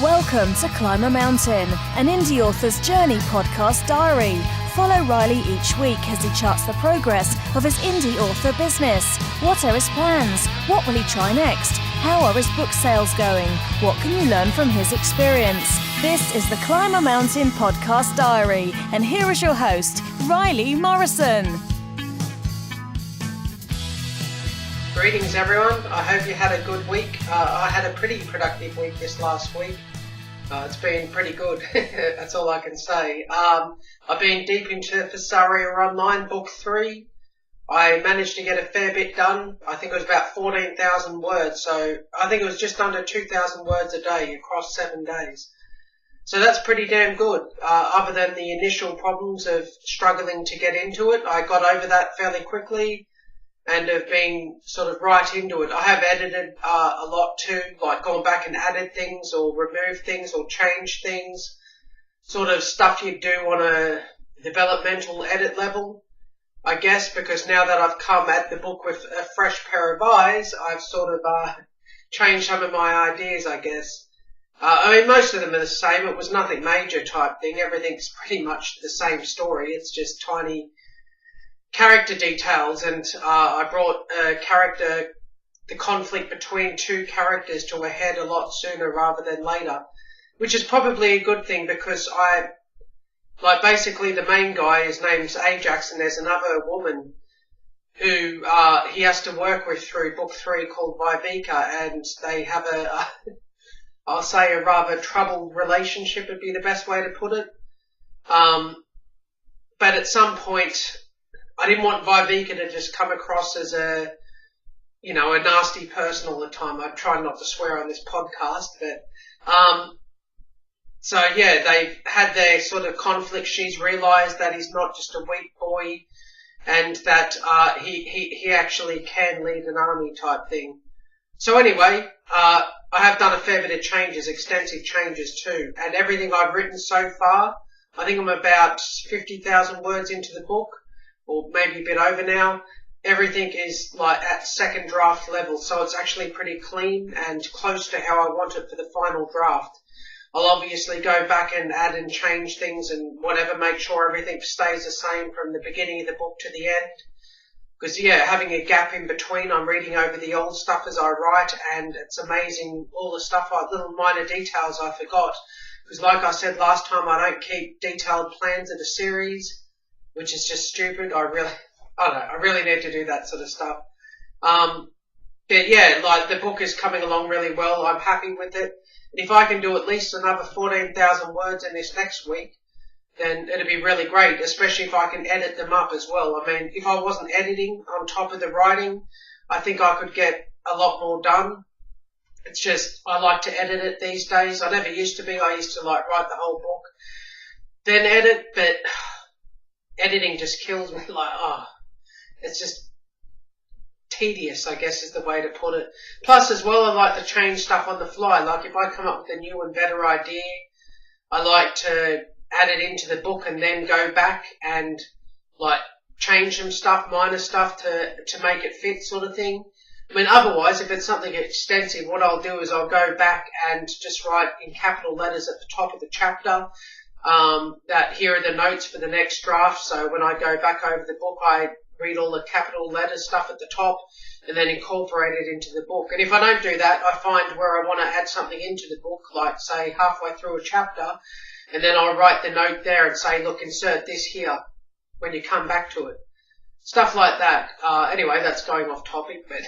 Welcome to Climb a Mountain, an indie author's journey podcast diary. Follow Riley each week as he charts the progress of his indie author business. What are his plans? What will he try next? How are his book sales going? What can you learn from his experience? This is the Climb a Mountain podcast diary, and here is your host, Riley Morrison. Greetings everyone, I hope you had a good week. I had a pretty productive week this last week. It's been pretty good, that's all I can say. I've been deep into Thesaria Online Book 3. I managed to get a fair bit done. I think it was about 14,000 words, so I think it was just under 2,000 words a day across 7 days. So that's pretty damn good. Other than the initial problems of struggling to get into it, I got over that fairly quickly and have been sort of right into it. I have edited a lot too, like gone back and added things or removed things or changed things, sort of stuff you do on a developmental edit level, I guess, because now that I've come at the book with a fresh pair of eyes, I've sort of changed some of my ideas, I guess. I mean, most of them are the same. It was nothing major type thing. Everything's pretty much the same story. It's just tiny character details, and I brought the conflict between two characters to a head a lot sooner rather than later, which is probably a good thing because basically the main guy, his name's Ajax, and there's another woman who he has to work with through book 3 called Viveka, and they have I'll say a rather troubled relationship would be the best way to put it. But at some point, I didn't want Viveka to just come across as a nasty person all the time. I try not to swear on this podcast, but so yeah, they've had their sort of conflict. She's realised that he's not just a weak boy, and that he actually can lead an army type thing. So anyway, I have done a fair bit of changes, extensive changes too, and everything I've written so far, I think I'm about 50,000 words into the book, or maybe a bit over now. Everything is like at second draft level, so it's actually pretty clean and close to how I want it for the final draft. I'll obviously go back and add and change things and whatever, make sure everything stays the same from the beginning of the book to the end. Because yeah, having a gap in between, I'm reading over the old stuff as I write, and it's amazing all the stuff, little minor details I forgot. Because like I said last time, I don't keep detailed plans of the series, which is just stupid. I really need to do that sort of stuff. But yeah, like the book is coming along really well. I'm happy with it. And if I can do at least another 14,000 words in this next week, then it'd be really great, especially if I can edit them up as well. I mean, if I wasn't editing on top of the writing, I think I could get a lot more done. It's just, I like to edit it these days. I never used to be. I used to write the whole book, then edit, but editing just kills me. It's just tedious, I guess is the way to put it. Plus, as well, I like to change stuff on the fly. Like if I come up with a new and better idea, I like to add it into the book and then go back and change some stuff, minor stuff to make it fit, sort of thing. I mean, otherwise, if it's something extensive, what I'll do is I'll go back and just write in capital letters at the top of the chapter that here are the notes for the next draft. So when I go back over the book, I read all the capital letter stuff at the top and then incorporate it into the book. And if I don't do that, I find where I want to add something into the book, like say halfway through a chapter, and then I'll write the note there and say, look, insert this here when you come back to it. Stuff like that. Anyway, that's going off topic, but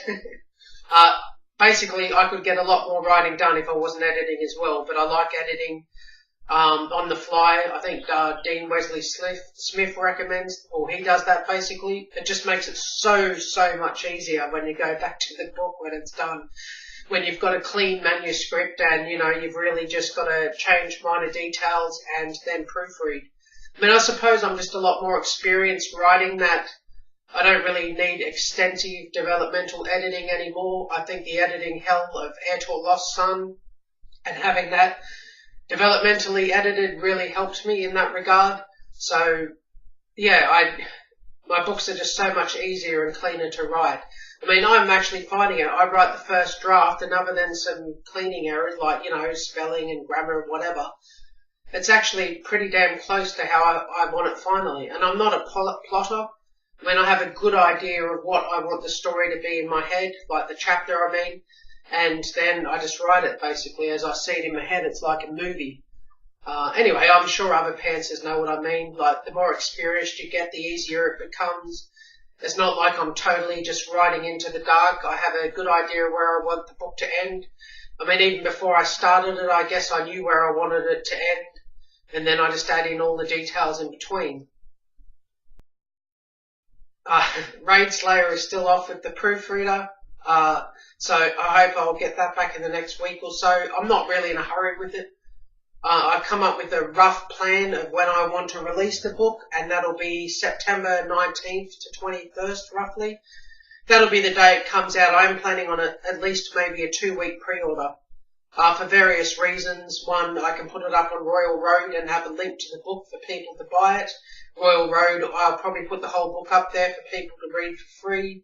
basically I could get a lot more writing done if I wasn't editing as well, but I like editing on the fly. I think Dean Wesley Smith recommends, or he does that basically. It just makes it so much easier when you go back to the book when it's done. When you've got a clean manuscript and, you've really just got to change minor details and then proofread. I mean, I suppose I'm just a lot more experienced writing that I don't really need extensive developmental editing anymore. I think the editing hell of Heir to a Lost Son and having that developmentally edited really helped me in that regard. So, yeah, my books are just so much easier and cleaner to write. I mean, I'm actually finding it. I write the first draft, and other than some cleaning errors, like, spelling and grammar and whatever, it's actually pretty damn close to how I want it finally. And I'm not a plotter. I mean, I have a good idea of what I want the story to be in my head, like the chapter, and then I just write it basically as I see it in my head. It's like a movie. Anyway, I'm sure other pantsers know what I mean. Like, the more experienced you get, the easier it becomes. It's not like I'm totally just writing into the dark. I have a good idea where I want the book to end. I mean, even before I started it, I guess I knew where I wanted it to end, and then I just add in all the details in between. Raid Slayer is still off with the proofreader, so I hope I'll get that back in the next week or so. I'm not really in a hurry with it. I've come up with a rough plan of when I want to release the book, and that'll be September 19th to 21st, roughly. That'll be the day it comes out. I'm planning on at least maybe a 2-week pre-order, for various reasons. One, I can put it up on Royal Road and have a link to the book for people to buy it. Royal Road, I'll probably put the whole book up there for people to read for free.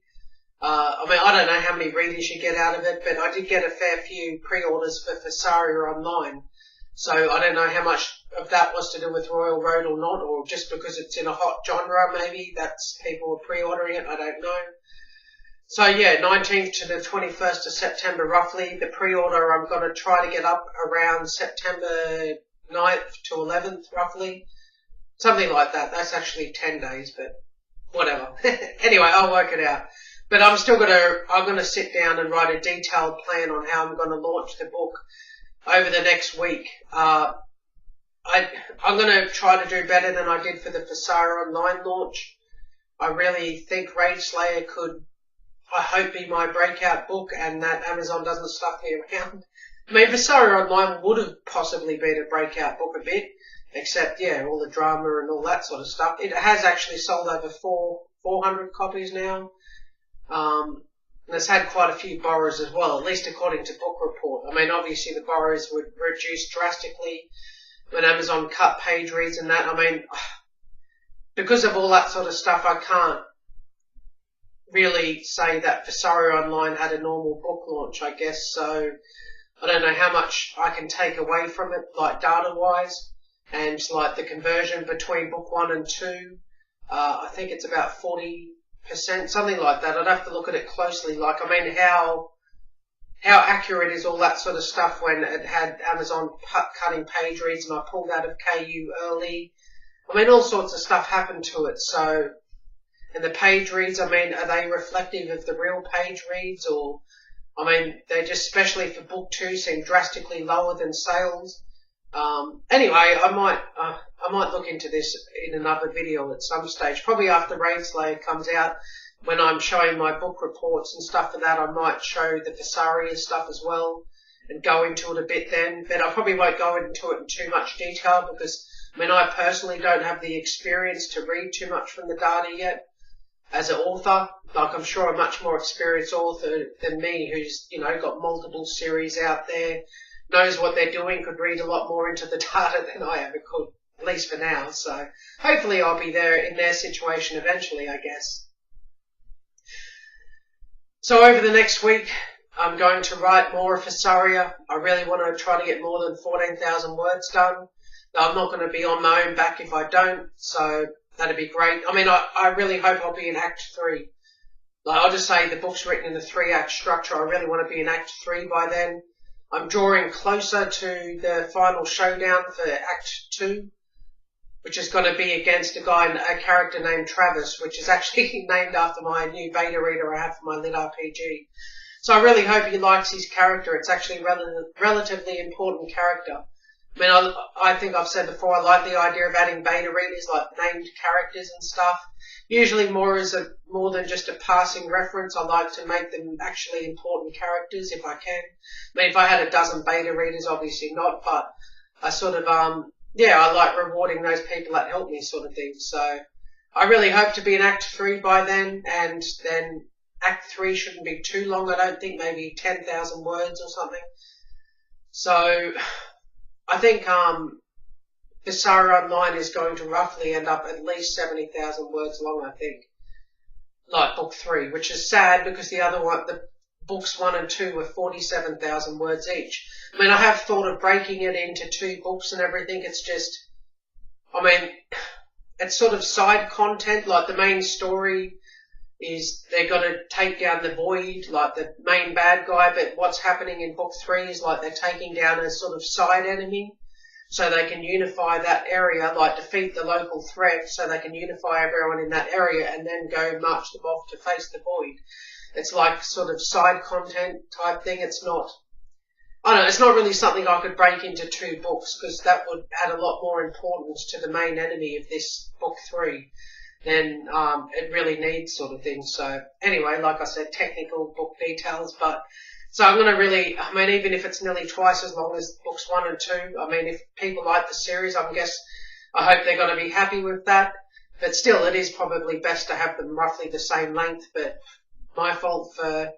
I mean, I don't know how many readers you get out of it, but I did get a fair few pre-orders for Thesaria Online. So I don't know how much of that was to do with Royal Road or not, or just because it's in a hot genre, maybe that's people are pre-ordering it, I don't know. So yeah, 19th to the 21st of September roughly. The pre-order I'm going to try to get up around September 9th to 11th roughly. Something like that. That's actually 10 days, but whatever. Anyway, I'll work it out. But I'm going to sit down and write a detailed plan on how I'm going to launch the book over the next week. I'm going to try to do better than I did for the Thesaria Online launch. I really think Raid Slayer could, I hope, be my breakout book, and that Amazon doesn't stuff me around. I mean, Thesaria Online would have possibly been a breakout book a bit, except, yeah, all the drama and all that sort of stuff. It has actually sold over 400 copies now. And it's had quite a few borrows as well, at least according to Book Report. I mean, obviously the borrows would reduce drastically when Amazon cut page reads and that. I mean, because of all that sort of stuff, I can't really say that Thesaria Online had a normal book launch, I guess. So I don't know how much I can take away from it, like data-wise, and like the conversion between book 1 and 2. I think it's about 40%, something like that. I'd have to look at it closely. Like, I mean, how accurate is all that sort of stuff when it had Amazon cutting page reads and I pulled out of KU early? I mean, all sorts of stuff happened to it. So, and the page reads, I mean, are they reflective of the real page reads? Or, I mean, they just, especially for book 2, seem drastically lower than sales. Anyway, I might look into this in another video at some stage, probably after Raid Slayer comes out. When I'm showing my book reports and stuff for that, I might show the Thesaria stuff as well and go into it a bit then. But I probably won't go into it in too much detail because, I mean, I personally don't have the experience to read too much from the data yet as an author. Like, I'm sure a much more experienced author than me who's, got multiple series out there, knows what they're doing, could read a lot more into the data than I ever could, at least for now. So hopefully I'll be there in their situation eventually, I guess. So over the next week, I'm going to write more of Thesaria. I really want to try to get more than 14,000 words done. Now, I'm not going to be on my own back if I don't, so that'd be great. I mean, I really hope I'll be in Act 3. Like, I'll just say the book's written in a 3-act structure. I really want to be in Act 3 by then. I'm drawing closer to the final showdown for Act 2, which is going to be against a character named Travis, which is actually named after my new beta reader I have for my litRPG. So I really hope he likes his character. It's actually a relatively important character. I mean, I think I've said before, I like the idea of adding beta readers, like named characters and stuff. Usually more than just a passing reference. I like to make them actually important characters if I can. I mean, if I had a dozen beta readers, obviously not, but I sort of, I like rewarding those people that help me, sort of thing. So I really hope to be in Act 3 by then, and then Act 3 shouldn't be too long, I don't think, maybe 10,000 words or something. So I think Thesaria Online is going to roughly end up at least 70,000 words long, I think. like book 3, which is sad because the other one, the books 1 and 2 were 47,000 words each. I mean, I have thought of breaking it into 2 books and everything. It's just, I mean, it's sort of side content. Like the main story is they've got to take down the Void, like the main bad guy, but what's happening in book 3 is like they're taking down a sort of side enemy so they can unify that area, like defeat the local threat so they can unify everyone in that area and then go march them off to face the Void. It's like sort of side content type thing. It's not, I don't know, it's not really something I could break into 2 books because that would add a lot more importance to the main enemy of this book 3 than it really needs, sort of thing. So anyway, like I said, technical book details, but so I'm going to really, I mean, even if it's nearly twice as long as books 1 and 2, I mean, if people like the series, I hope they're going to be happy with that. But still, it is probably best to have them roughly the same length, but my fault for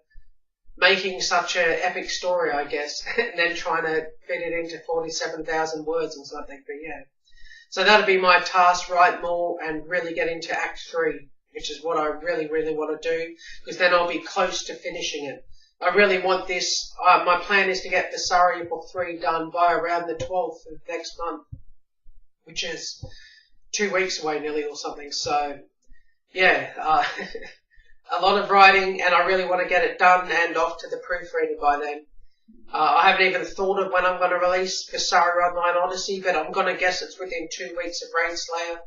making such an epic story, I guess, and then trying to fit it into 47,000 words and something, but yeah. So that'll be my task, write more and really get into Act 3, which is what I really, really want to do, because then I'll be close to finishing it. I really want this, my plan is to get Visaria Book 3 done by around the 12th of next month, which is 2 weeks away nearly or something. So, yeah, a lot of writing, and I really want to get it done and off to the proofreader by then. I haven't even thought of when I'm going to release Visaria Online Odyssey, but I'm going to guess it's within 2 weeks of Raid Slayer,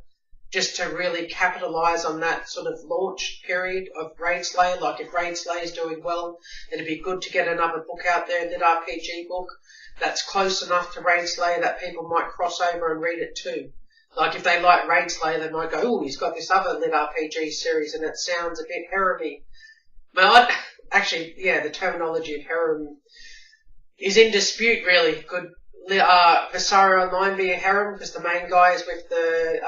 just to really capitalise on that sort of launch period of Raid Slayer. Like if Raid Slayer is doing well, it'd be good to get another book out there, litRPG book, that's close enough to Raid Slayer that people might cross over and read it too. Like if they like Raid Slayer, they might go, oh, he's got this other litRPG series and it sounds a bit harem-y. Well, actually, yeah, the terminology of harem is in dispute, really. Could Visaria Online be a harem because the main guy is with the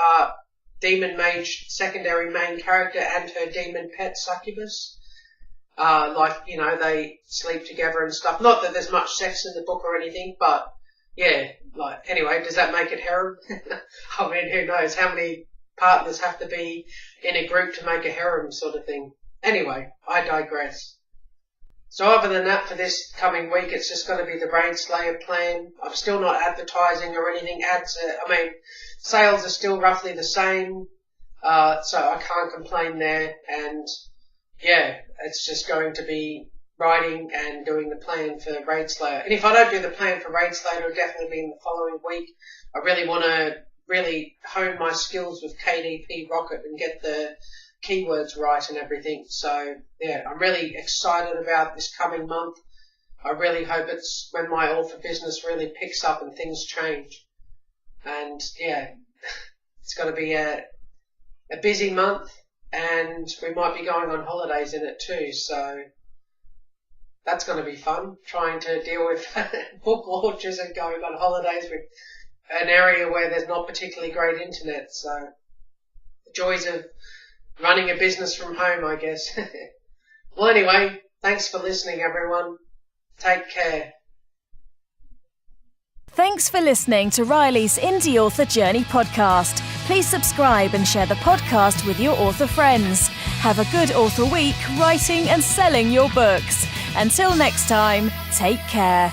demon mage secondary main character and her demon pet succubus? Like, you know, they sleep together and stuff. Not that there's much sex in the book or anything, but yeah, like, anyway, does that make it harem? I mean, who knows how many partners have to be in a group to make a harem sort of thing. Anyway, I digress. So other than that, for this coming week, it's just going to be the Raid Slayer plan. I'm still not advertising or anything. Sales are still roughly the same, so I can't complain there. And yeah, it's just going to be writing and doing the plan for Raid Slayer. And if I don't do the plan for Raid Slayer, it'll definitely be in the following week. I really want to really hone my skills with KDP Rocket and get the keywords right and everything. So yeah, I'm really excited about this coming month. I really hope it's when my author business really picks up and things change. And yeah, it's going to be a busy month, and we might be going on holidays in it too. So that's going to be fun, trying to deal with book launches and going on holidays with an area where there's not particularly great internet. So the joys of running a business from home, I guess. Well, anyway, thanks for listening, everyone. Take care. Thanks for listening to Riley's Indie Author Journey podcast. Please subscribe and share the podcast with your author friends. Have a good author week writing and selling your books. Until next time, take care.